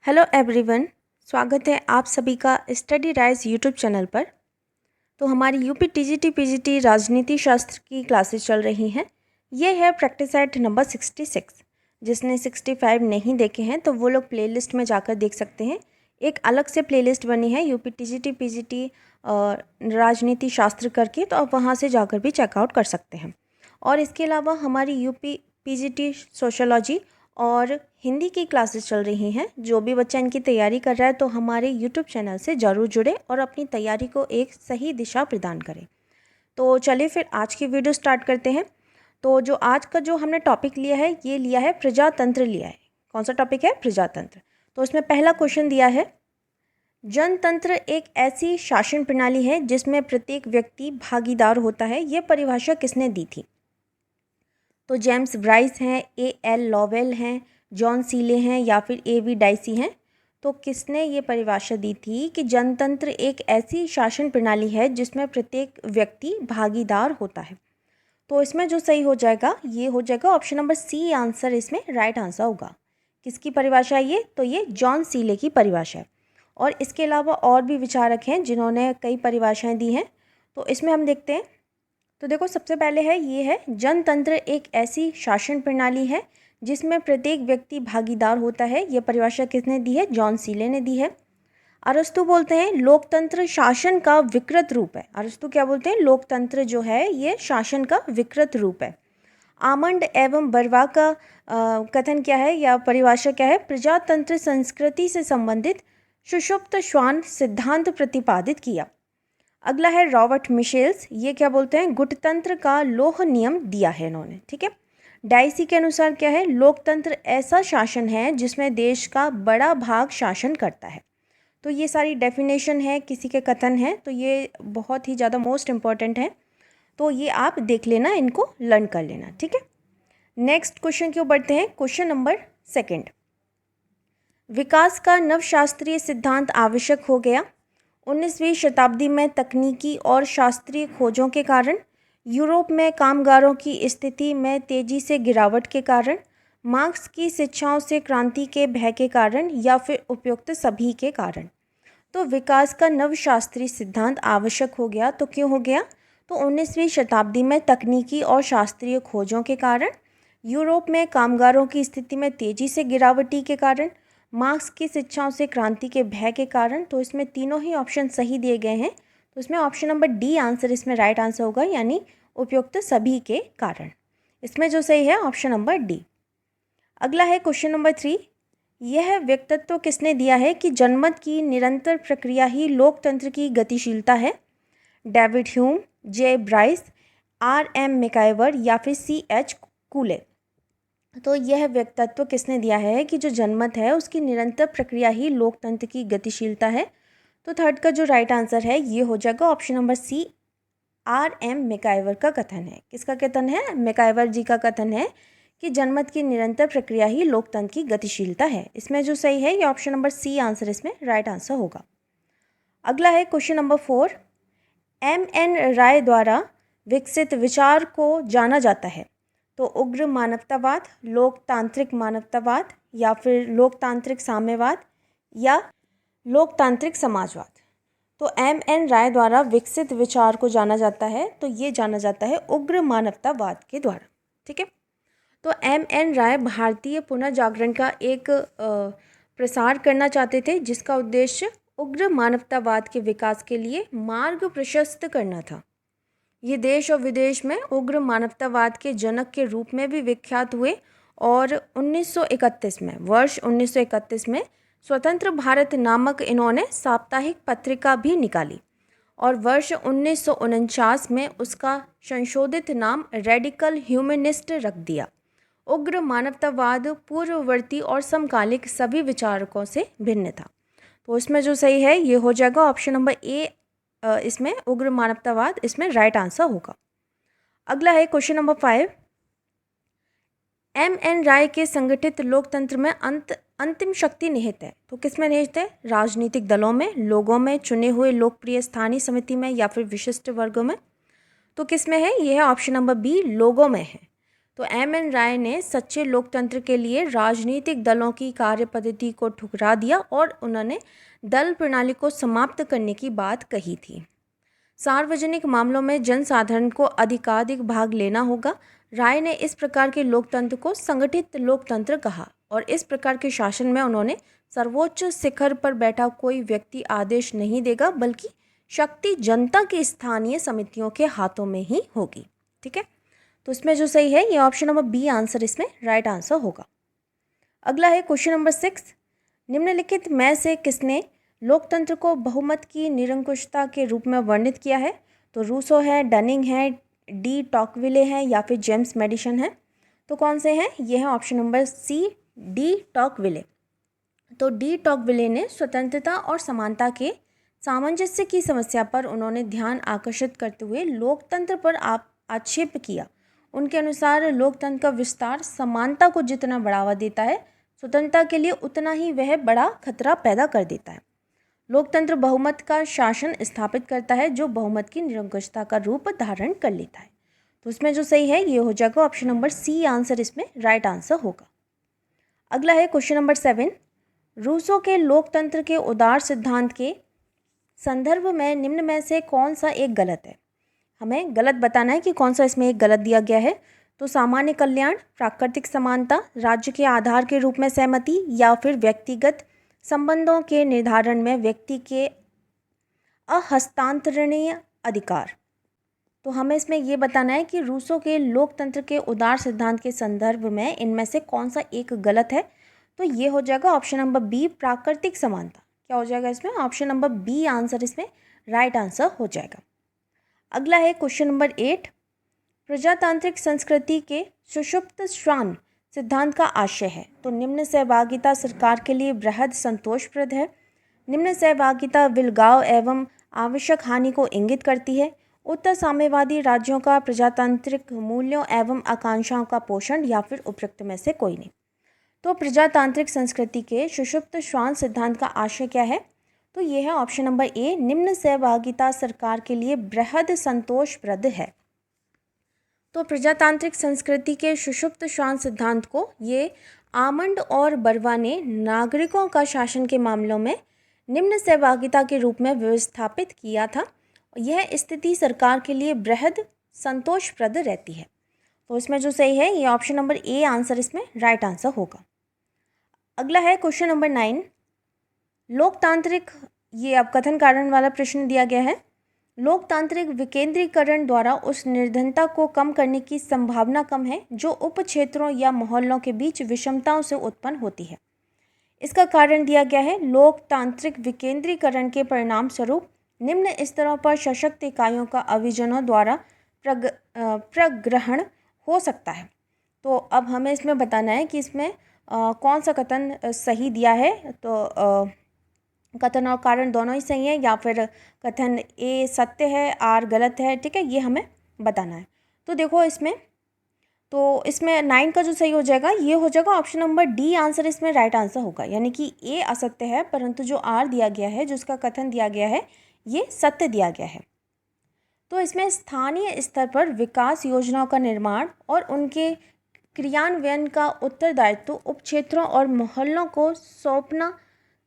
Hello everyone, स्वागत है आप सभी का स्टडी राइज यूट्यूब चैनल पर। तो हमारी यूपी टीजीटी पीजीटी राजनीति शास्त्र की क्लासेस चल रही हैं। ये है प्रैक्टिस सेट नंबर 66। जिसने 65 नहीं देखे हैं तो वो लोग प्लेलिस्ट में जाकर देख सकते हैं। एक अलग से प्लेलिस्ट बनी है यूपी टीजीटी पीजीटी राजनीति शास्त्र करके, तो आप वहाँ से जाकर भी चेकआउट कर सकते हैं। और इसके अलावा हमारी यूपी पीजीटी सोशियोलॉजी और हिंदी की क्लासेस चल रही हैं। जो भी बच्चा इनकी तैयारी कर रहा है तो हमारे यूट्यूब चैनल से ज़रूर जुड़े और अपनी तैयारी को एक सही दिशा प्रदान करें। तो चलिए फिर आज की वीडियो स्टार्ट करते हैं। तो जो आज का जो हमने टॉपिक लिया है, ये लिया है प्रजातंत्र लिया है। कौन सा टॉपिक है? प्रजातंत्र। तो इसमें पहला क्वेश्चन दिया है, जनतंत्र एक ऐसी शासन प्रणाली है जिसमें प्रत्येक व्यक्ति भागीदार होता है। ये परिभाषा किसने दी थी? तो जेम्स ब्राइस हैं, एल लॉवेल हैं, जॉन सीले हैं या फिर वी डाइसी हैं। तो किसने ये परिभाषा दी थी कि जनतंत्र एक ऐसी शासन प्रणाली है जिसमें प्रत्येक व्यक्ति भागीदार होता है? तो इसमें जो सही हो जाएगा ये हो जाएगा ऑप्शन नंबर सी आंसर, इसमें राइट आंसर होगा। किसकी परिभाषा है ये? तो ये जॉन सीले की परिभाषा है। और इसके अलावा और भी विचारक हैं जिन्होंने कई परिभाषाएं दी हैं। तो इसमें हम देखते हैं। तो देखो, सबसे पहले है ये है, जनतंत्र एक ऐसी शासन प्रणाली है जिसमें प्रत्येक व्यक्ति भागीदार होता है। ये परिभाषा किसने दी है? जॉन सीले ने दी है। अरस्तु बोलते हैं लोकतंत्र शासन का विकृत रूप है। अरस्तु क्या बोलते हैं? लोकतंत्र जो है ये शासन का विकृत रूप है। आमंड एवं बर्वा का कथन क्या है या परिभाषा क्या है? प्रजातंत्र संस्कृति से संबंधित सुषुप्त श्वान सिद्धांत प्रतिपादित किया। अगला है रॉबर्ट मिशेल्स, ये क्या बोलते हैं? गुटतंत्र का लोह नियम दिया है इन्होंने। ठीक है। डाइसी के अनुसार क्या है? लोकतंत्र ऐसा शासन है जिसमें देश का बड़ा भाग शासन करता है। तो ये सारी डेफिनेशन है, किसी के कथन है, तो ये बहुत ही ज़्यादा मोस्ट इम्पॉर्टेंट है। तो ये आप देख लेना, इनको लर्न कर लेना। ठीक है। नेक्स्ट क्वेश्चन की ओर बढ़ते हैं। क्वेश्चन नंबर 2, विकास का नवशास्त्रीय सिद्धांत आवश्यक हो गया। 19वीं शताब्दी में तकनीकी और शास्त्रीय खोजों के कारण, यूरोप में कामगारों की स्थिति में तेजी से गिरावट के कारण, मार्क्स की शिक्षाओं से क्रांति के भय के कारण या फिर उपयुक्त सभी के कारण। तो विकास का नवशास्त्रीय सिद्धांत आवश्यक हो गया तो क्यों हो गया? तो 19वीं शताब्दी में तकनीकी और शास्त्रीय खोजों के कारण, यूरोप में कामगारों की स्थिति में तेजी से गिरावटी के कारण, मार्क्स की शिक्षाओं से क्रांति के भय के कारण। तो इसमें तीनों ही ऑप्शन सही दिए गए हैं। तो इसमें ऑप्शन नंबर डी आंसर इसमें राइट आंसर होगा, यानी उपयुक्त सभी के कारण। इसमें जो सही है ऑप्शन नंबर डी। अगला है क्वेश्चन नंबर 3, यह व्यक्तित्व किसने दिया है कि जनमत की निरंतर प्रक्रिया ही लोकतंत्र की गतिशीलता है? डेविड ह्यूम, जे ब्राइस, RM मैकाइवर या फिर CH कूले। तो यह व्यक्तित्व किसने दिया है कि जो जनमत है उसकी निरंतर प्रक्रिया ही लोकतंत्र की गतिशीलता है? तो थर्ड का जो राइट आंसर है ये हो जाएगा option number C, RM MacIver का कथन है। किसका कथन है? मैकाइवर जी का कथन है कि जनमत की निरंतर प्रक्रिया ही लोकतंत्र की गतिशीलता है। इसमें जो सही है ये ऑप्शन नंबर सी आंसर इसमें राइट आंसर होगा। अगला है क्वेश्चन नंबर 4, MN राय द्वारा विकसित विचार को जाना जाता है। तो उग्र मानवतावाद, लोकतांत्रिक मानवतावाद या फिर लोकतांत्रिक साम्यवाद या लोकतांत्रिक समाजवाद। तो MN राय द्वारा विकसित विचार को जाना जाता है, तो ये जाना जाता है उग्र मानवतावाद के द्वारा। ठीक है। तो MN राय भारतीय पुनर्जागरण का एक प्रसार करना चाहते थे जिसका उद्देश्य उग्र मानवतावाद के विकास के लिए मार्ग प्रशस्त करना था। ये देश और विदेश में उग्र मानवतावाद के जनक के रूप में भी विख्यात हुए और 1931 में, वर्ष 1931 में स्वतंत्र भारत नामक इन्होंने साप्ताहिक पत्रिका भी निकाली और वर्ष 1949 में उसका संशोधित नाम रेडिकल ह्यूमनिस्ट रख दिया। उग्र मानवतावाद पूर्ववर्ती और समकालिक सभी विचारकों से भिन्न था। तो इसमें जो सही है ये हो जाएगा ऑप्शन नंबर ए, इसमें उग्र मानवतावाद इसमें राइट आंसर होगा। अगला है क्वेश्चन नंबर 5, MN राय के संगठित लोकतंत्र में अंतिम शक्ति निहित है। तो किस में निहित है? राजनीतिक दलों में, लोगों में, चुने हुए लोकप्रिय स्थानीय समिति में या फिर विशिष्ट वर्गों में। तो किस में है? यह है ऑप्शन नंबर बी, लोगों में है। तो एम.एन. राय ने सच्चे लोकतंत्र के लिए राजनीतिक दलों की कार्यपद्धति को ठुकरा दिया और उन्होंने दल प्रणाली को समाप्त करने की बात कही थी। सार्वजनिक मामलों में जनसाधारण को अधिकाधिक भाग लेना होगा। राय ने इस प्रकार के लोकतंत्र को संगठित लोकतंत्र कहा और इस प्रकार के शासन में उन्होंने सर्वोच्च शिखर पर बैठा कोई व्यक्ति आदेश नहीं देगा, बल्कि शक्ति जनता की स्थानीय समितियों के हाथों में ही होगी। ठीक है, तो इसमें जो सही है ये ऑप्शन नंबर बी आंसर इसमें राइट आंसर होगा। अगला है क्वेश्चन नंबर 6, निम्नलिखित में से किसने लोकतंत्र को बहुमत की निरंकुशता के रूप में वर्णित किया है? तो रूसो है, डनिंग है, डी टॉकविले है या फिर जेम्स मैडिसन है। तो कौन से हैं? ये है option number C, de Tocqueville. तो डी टॉकविले ने स्वतंत्रता और समानता के सामंजस्य की समस्या पर उन्होंने ध्यान आकर्षित करते हुए लोकतंत्र पर आक्षेप किया। उनके अनुसार लोकतंत्र का विस्तार समानता को जितना बढ़ावा देता है, स्वतंत्रता के लिए उतना ही वह बड़ा खतरा पैदा कर देता है। लोकतंत्र बहुमत का शासन स्थापित करता है जो बहुमत की निरंकुशता का रूप धारण कर लेता है। तो इसमें जो सही है ये हो जाएगा ऑप्शन नंबर सी आंसर इसमें राइट आंसर होगा। अगला है क्वेश्चन नंबर 7, रूसो के लोकतंत्र के उदार सिद्धांत के संदर्भ में निम्न में से कौन सा एक गलत है? हमें गलत बताना है कि कौन सा इसमें एक गलत दिया गया है। तो सामान्य कल्याण, प्राकृतिक समानता, राज्य के आधार के रूप में सहमति या फिर व्यक्तिगत संबंधों के निर्धारण में व्यक्ति के अहस्तांतरणीय अधिकार। तो हमें इसमें ये बताना है कि रूसो के लोकतंत्र के उदार सिद्धांत के संदर्भ में इनमें से कौन सा एक गलत है। तो ये हो जाएगा ऑप्शन नंबर बी, प्राकृतिक समानता। क्या हो जाएगा इसमें? ऑप्शन नंबर बी आंसर इसमें राइट आंसर हो जाएगा। अगला है क्वेश्चन नंबर 8, प्रजातांत्रिक संस्कृति के सुषुप्त श्वान सिद्धांत का आशय है। तो निम्न सहभागिता सरकार के लिए बृहद संतोषप्रद है। निम्न सहभागिता विलगाव एवं आवश्यक हानि को इंगित करती है। उत्तर साम्यवादी राज्यों का प्रजातांत्रिक मूल्यों एवं आकांक्षाओं का पोषण या फिर उपयुक्त में से कोई नहीं। तो प्रजातांत्रिक संस्कृति के सुषुप्त श्वान सिद्धांत का आशय क्या है? तो ये है ऑप्शन नंबर ए, निम्न सहभागिता सरकार के लिए बृहद संतोषप्रद है। तो प्रजातांत्रिक संस्कृति के सुषुप्त श्वान सिद्धांत को ये आमंड और बर्वा ने नागरिकों का शासन के मामलों में निम्न सहभागिता के रूप में व्यवस्थापित किया था। यह स्थिति सरकार के लिए बृहद संतोषप्रद रहती है। तो इसमें जो सही है ये ऑप्शन नंबर ए आंसर इसमें राइट आंसर होगा। अगला है क्वेश्चन नंबर 9, लोकतांत्रिक, ये अब कथन कारण वाला प्रश्न दिया गया है। लोकतांत्रिक विकेंद्रीकरण द्वारा उस निर्धनता को कम करने की संभावना कम है जो उप क्षेत्रों या मोहल्लों के बीच विषमताओं से उत्पन्न होती है। इसका कारण दिया गया है, लोकतांत्रिक विकेंद्रीकरण के परिणाम स्वरूप निम्न स्तरों पर सशक्त इकाइयों का अभिजनों द्वारा प्रग्रहण हो सकता है। तो अब हमें इसमें बताना है कि इसमें कौन सा कथन सही दिया है। तो कथन और कारण दोनों ही सही है या फिर कथन ए सत्य है, आर गलत है। ठीक है, ये हमें बताना है। तो देखो इसमें 9 का जो सही हो जाएगा ये हो जाएगा ऑप्शन नंबर डी आंसर इसमें राइट आंसर होगा। यानी कि ए असत्य है परंतु जो आर दिया गया है, जिसका कथन दिया गया है, ये सत्य दिया गया है। तो इसमें स्थानीय स्तर पर विकास योजनाओं का निर्माण और उनके क्रियान्वयन का उत्तरदायित्व उपक्षेत्रों और मोहल्लों को सौंपना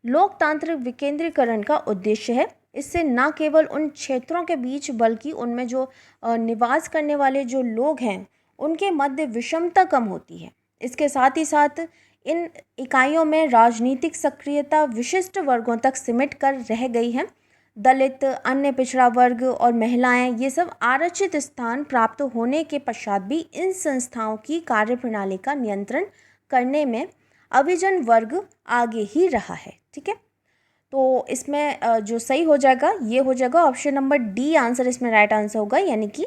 लोकतांत्रिक विकेंद्रीकरण का उद्देश्य है। इससे न केवल उन क्षेत्रों के बीच बल्कि उनमें जो निवास करने वाले जो लोग हैं उनके मध्य विषमता कम होती है। इसके साथ ही साथ इन इकाइयों में राजनीतिक सक्रियता विशिष्ट वर्गों तक सिमट कर रह गई है। दलित, अन्य पिछड़ा वर्ग और महिलाएं, ये सब आरक्षित स्थान प्राप्त होने के पश्चात भी इन संस्थाओं की कार्यप्रणाली का नियंत्रण करने में अभिजन वर्ग आगे ही रहा है। ठीक है, तो इसमें जो सही हो जाएगा ये हो जाएगा ऑप्शन नंबर डी आंसर इसमें राइट आंसर होगा। यानी कि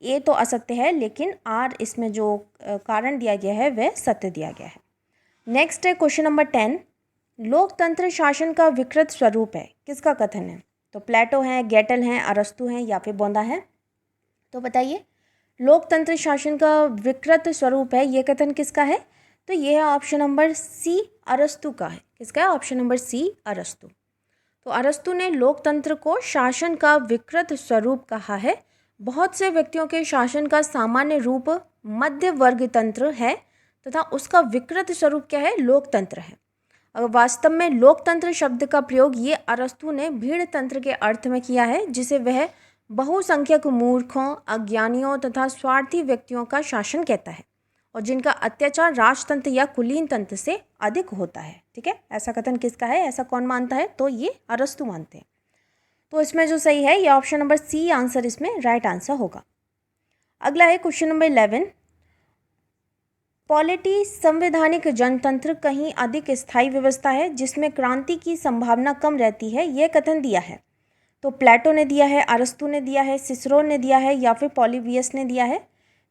ए तो असत्य है लेकिन आर इसमें जो कारण दिया गया है वह सत्य दिया गया है। नेक्स्ट है क्वेश्चन नंबर 10, लोकतंत्र शासन का विकृत स्वरूप है, किसका कथन है? तो प्लेटो है, गेटल हैं, अरस्तु हैं या फिर बोंदा है। तो बताइए, लोकतंत्र शासन का विकृत स्वरूप है, ये कथन किसका है? तो ये है ऑप्शन नंबर सी, अरस्तु का है। किसका है? ऑप्शन नंबर सी, अरस्तु। तो अरस्तु ने लोकतंत्र को शासन का विकृत स्वरूप कहा है। बहुत से व्यक्तियों के शासन का सामान्य रूप मध्य वर्ग तंत्र है तथा उसका विकृत स्वरूप क्या है, लोकतंत्र है। अगर वास्तव में लोकतंत्र शब्द का प्रयोग ये अरस्तु ने भीड़ तंत्र के अर्थ में किया है, जिसे वह बहुसंख्यक मूर्खों, अज्ञानियों तथा स्वार्थी व्यक्तियों का शासन कहता है और जिनका अत्याचार राजतंत्र या कुलीन तंत्र से अधिक होता है। ठीक है, ऐसा कथन किसका है, ऐसा कौन मानता है, तो ये अरस्तु मानते हैं। तो इसमें जो सही है ये ऑप्शन नंबर सी आंसर इसमें राइट आंसर होगा। अगला है क्वेश्चन नंबर 11। पॉलिटी संवैधानिक जनतंत्र कहीं अधिक स्थायी व्यवस्था है जिसमें क्रांति की संभावना कम रहती है, यह कथन दिया है। तो प्लेटो ने दिया है, अरस्तु ने दिया है, सिसरो ने दिया है या फिर पॉलीबियस ने दिया है।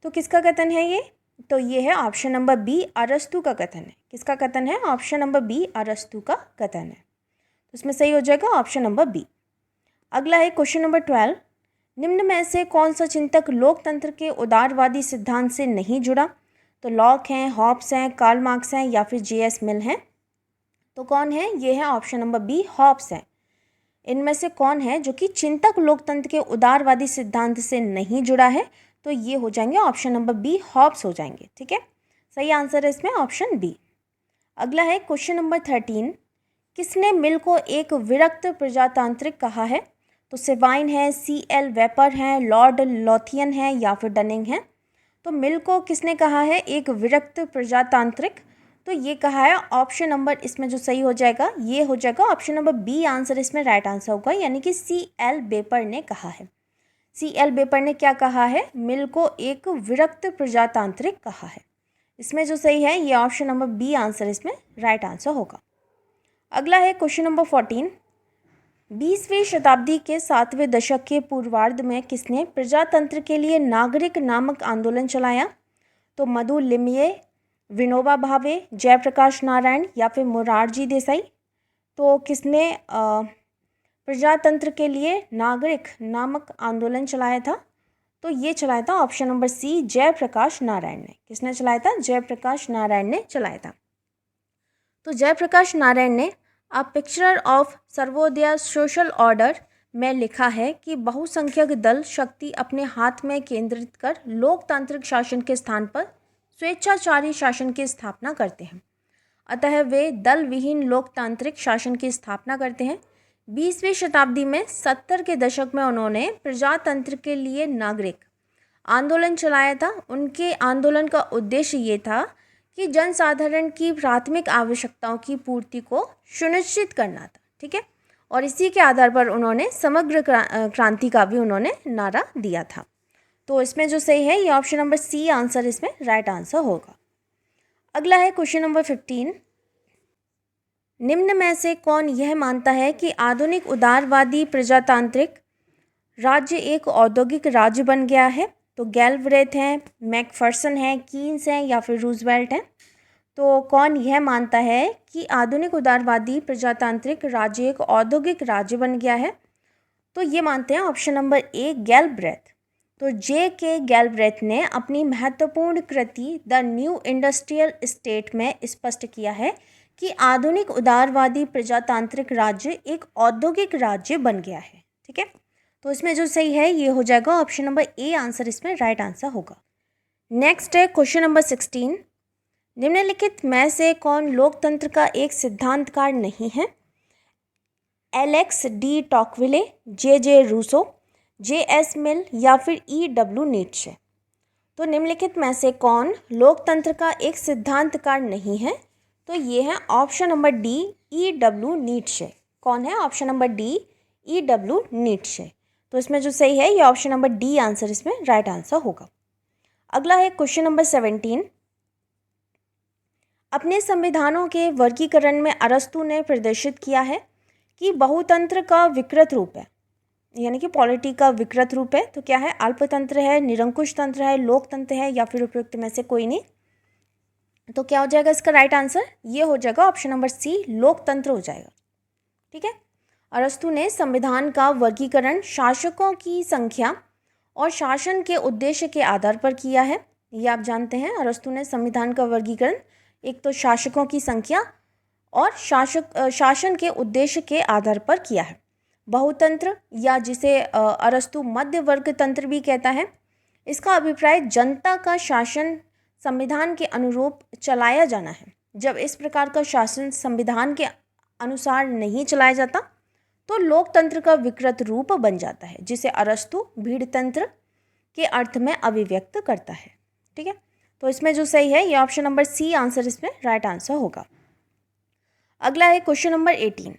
तो किसका कथन है ये, तो ये है ऑप्शन नंबर बी, अरस्तु का कथन है। किसका कथन है, ऑप्शन नंबर बी, अरस्तु का कथन है। तो इसमें सही हो जाएगा ऑप्शन नंबर बी। अगला है क्वेश्चन नंबर 12। निम्न में से कौन सा चिंतक लोकतंत्र के उदारवादी सिद्धांत से नहीं जुड़ा। तो लॉक हैं, हॉब्स हैं, कार्ल मार्क्स हैं या फिर जे.एस. मिल हैं। तो कौन है, ये है ऑप्शन नंबर बी, हॉब्स हैं। इनमें से कौन है जो कि चिंतक लोकतंत्र के उदारवादी सिद्धांत से नहीं जुड़ा है, तो ये हो जाएंगे ऑप्शन नंबर बी, हॉब्स हो जाएंगे। ठीक है, सही आंसर है इसमें ऑप्शन बी। अगला है क्वेश्चन नंबर 13। किसने मिल को एक विरक्त प्रजातांत्रिक कहा है। तो सेवाइन है, C.L. वेपर हैं, लॉर्ड लॉथियन है या फिर डनिंग है। तो मिल को किसने कहा है एक विरक्त प्रजातांत्रिक, तो ये कहा है ऑप्शन नंबर इसमें जो सही हो जाएगा ये हो जाएगा ऑप्शन नंबर बी आंसर इसमें राइट आंसर होगा, यानी कि C.L. वेपर ने कहा है। C.L. वेपर ने क्या कहा है, मिल को एक विरक्त प्रजातांत्रिक कहा है। इसमें जो सही है ये ऑप्शन नंबर बी आंसर इसमें राइट आंसर होगा। अगला है क्वेश्चन नंबर 14। 20वीं शताब्दी के 7वें दशक के पूर्वार्ध में किसने प्रजातंत्र के लिए नागरिक नामक आंदोलन चलाया। तो मधु लिमये, विनोबा भावे, जयप्रकाश नारायण या फिर मोरारजी देसाई। तो किसने प्रजातंत्र के लिए नागरिक नामक आंदोलन चलाया था, तो ये चलाया था option number C, Jayaprakash Narayan ने। किसने चलाया था, जयप्रकाश नारायण ने चलाया था। तो जयप्रकाश नारायण ने a picture of Sarvodaya social order में लिखा है कि बहुसंख्यक दल शक्ति अपने हाथ में केंद्रित कर लोकतांत्रिक शासन के स्थान पर स्वेच्छाचारी शासन की स्थापना करते हैं, अतः वे दल विहीन लोकतांत्रिक शासन की स्थापना करते हैं। 20वीं शताब्दी में 70 के दशक में उन्होंने प्रजातंत्र के लिए नागरिक आंदोलन चलाया था। उनके आंदोलन का उद्देश्य ये था कि जनसाधारण की प्राथमिक आवश्यकताओं की पूर्ति को सुनिश्चित करना था। ठीक है, और इसी के आधार पर उन्होंने समग्र क्रांति का भी उन्होंने नारा दिया था। तो इसमें जो सही है ये ऑप्शन नंबर सी आंसर इसमें राइट आंसर होगा। अगला है क्वेश्चन नंबर 15। निम्न में से कौन यह मानता है कि आधुनिक उदारवादी प्रजातांत्रिक राज्य एक औद्योगिक राज्य बन गया है। तो गैल्ब्रेथ हैं, मैकफर्सन हैं, कीन्स हैं या फिर रूजवेल्ट हैं। तो कौन यह मानता है कि आधुनिक उदारवादी प्रजातांत्रिक राज्य एक औद्योगिक राज्य बन गया है, तो ये मानते हैं ऑप्शन नंबर ए, गैल्ब्रेथ। तो J.K. गैल्ब्रेथ ने अपनी महत्वपूर्ण कृति द न्यू इंडस्ट्रियल स्टेट में स्पष्ट किया है कि आधुनिक उदारवादी प्रजातांत्रिक राज्य एक औद्योगिक राज्य बन गया है। ठीक है, तो इसमें जो सही है ये हो जाएगा ऑप्शन नंबर ए आंसर इसमें राइट आंसर होगा। नेक्स्ट है क्वेश्चन नंबर 16। निम्नलिखित में से कौन लोकतंत्र का एक सिद्धांतकार नहीं है। Alex de Tocqueville, J.J. Rousseau, J.S. Mill या फिर E.W. नीट्शे। तो निम्नलिखित में से कौन लोकतंत्र का एक सिद्धांतकार नहीं है, तो ये है ऑप्शन नंबर डी, E.W. नीट्शे। कौन है, ऑप्शन नंबर डी, E.W. नीट्शे। तो इसमें जो सही है ये ऑप्शन नंबर डी आंसर इसमें राइट आंसर होगा। अगला है क्वेश्चन नंबर 17। अपने संविधानों के वर्गीकरण में अरस्तु ने प्रदर्शित किया है कि बहुतंत्र का विकृत रूप है, यानी कि पॉलिटी का विकृत रूप है। तो क्या है, अल्पतंत्र है, निरंकुश तंत्र है, लोकतंत्र है या फिर उपयुक्त में से कोई नहीं। तो क्या हो जाएगा इसका राइट आंसर, ये हो जाएगा ऑप्शन नंबर सी, लोकतंत्र हो जाएगा। ठीक है, अरस्तु ने संविधान का वर्गीकरण शासकों की संख्या और शासन के उद्देश्य के आधार पर किया है। ये आप जानते हैं, अरस्तु ने संविधान का वर्गीकरण एक तो शासकों की संख्या और शासन के उद्देश्य के आधार पर किया है। बहुतंत्र या जिसे अरस्तु मध्य वर्ग तंत्र भी कहता है, इसका अभिप्राय जनता का शासन संविधान के अनुरूप चलाया जाना है। जब इस प्रकार का शासन संविधान के अनुसार नहीं चलाया जाता तो लोकतंत्र का विकृत रूप बन जाता है, जिसे अरस्तु भीड़ तंत्र के अर्थ में अभिव्यक्त करता है। ठीक है, तो इसमें जो सही है ये ऑप्शन नंबर सी आंसर इसमें राइट आंसर होगा। अगला है क्वेश्चन नंबर 18।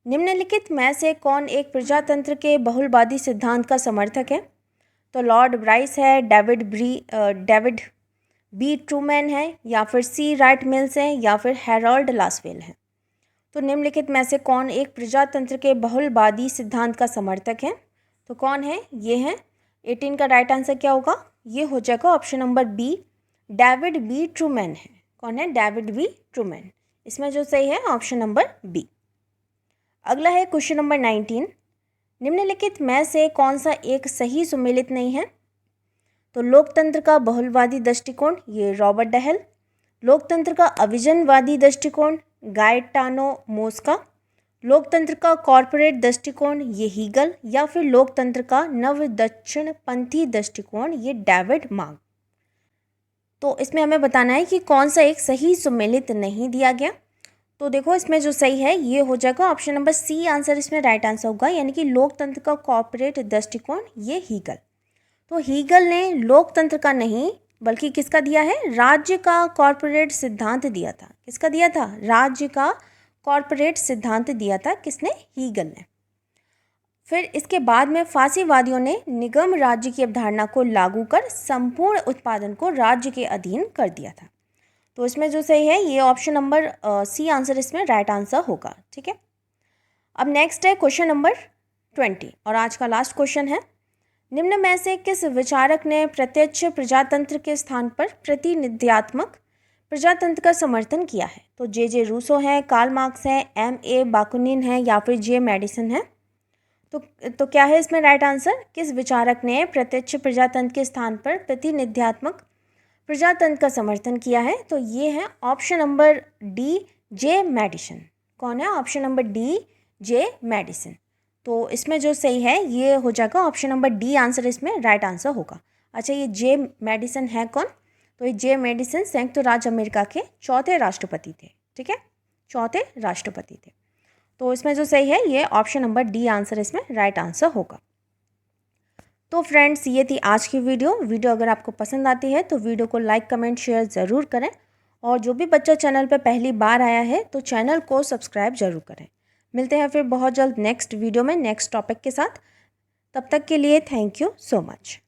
निम्नलिखित में से कौन एक प्रजातंत्र के बहुलवादी सिद्धांत का समर्थक है? तो लॉर्ड ब्राइस है, डेविड बी ट्रूमैन है, या फिर सी राइट मिल्स है, या फिर हैरोल्ड लासवेल है। तो निम्नलिखित में से कौन एक प्रजातंत्र के बहुलवादी सिद्धांत का समर्थक है? तो कौन है? ये है 18 का राइट आंसर क्या होगा? ये हो जाएगा option number B, David B Truman है। कौन है? David B Truman. इसमें जो सही है ऑप्शन नंबर बी। अगला है क्वेश्चन नंबर 19। निम्नलिखित में से कौन सा एक सही सुमेलित नहीं है? तो लोकतंत्र का बहुलवादी दृष्टिकोण, ये रॉबर्ट डहेल। लोकतंत्र का अविजनवादी दृष्टिकोण, गाएटानो मोस्का। लोकतंत्र का कॉरपोरेट दृष्टिकोण, ये हीगल। या फिर लोकतंत्र का नव दक्षिणपंथी दृष्टिकोण, ये डेविड मार्ग। तो इसमें हमें बताना है कि कौन सा एक सही सुमेलित नहीं दिया गया। तो देखो इसमें जो सही है ये हो जाएगा ऑप्शन नंबर सी आंसर इसमें राइट आंसर होगा, यानी कि लोकतंत्र का कॉरपोरेट दृष्टिकोण, ये हीगल। तो हीगल ने लोकतंत्र का नहीं बल्कि किसका दिया है? राज्य का कॉरपोरेट सिद्धांत दिया था। किसका दिया था? राज्य का कॉरपोरेट सिद्धांत दिया था। किसने? हीगल ने। फिर इसके बाद में फासीवादियों ने निगम राज्य की अवधारणा को लागू कर संपूर्ण उत्पादन को राज्य के अधीन कर दिया था। तो इसमें जो सही है ये ऑप्शन नंबर सी आंसर इसमें राइट आंसर होगा। ठीक है, अब नेक्स्ट है क्वेश्चन नंबर 20 और आज का लास्ट क्वेश्चन है। निम्न में से किस विचारक ने प्रत्यक्ष प्रजातंत्र के स्थान पर प्रतिनिध्यात्मक प्रजातंत्र का समर्थन किया है? तो जे रूसो है, कार्ल मार्क्स है, M.A. बाकुनिन है, या फिर जे मेडिसन है। तो क्या है इसमें राइट आंसर? किस विचारक ने प्रत्यक्ष प्रजातंत्र के स्थान पर प्रतिनिध्यात्मक प्रजातंत्र का समर्थन किया है? तो ये है ऑप्शन नंबर डी, जे मेडिसन। कौन है? ऑप्शन नंबर डी, जे मेडिसन। तो इसमें जो सही है ये हो जाएगा ऑप्शन नंबर डी आंसर इसमें राइट आंसर होगा। अच्छा, ये जे मेडिसन है कौन? तो ये जे मेडिसन संयुक्त राज्य अमेरिका के चौथे राष्ट्रपति थे। ठीक है, चौथे राष्ट्रपति थे। तो इसमें जो सही है ये ऑप्शन नंबर डी आंसर इसमें राइट आंसर होगा। तो फ्रेंड्स ये थी आज की वीडियो अगर आपको पसंद आती है तो वीडियो को लाइक कमेंट शेयर ज़रूर करें, और जो भी बच्चा चैनल पर पहली बार आया है तो चैनल को सब्सक्राइब ज़रूर करें। मिलते हैं फिर बहुत जल्द नेक्स्ट वीडियो में नेक्स्ट टॉपिक के साथ। तब तक के लिए थैंक यू सो मच।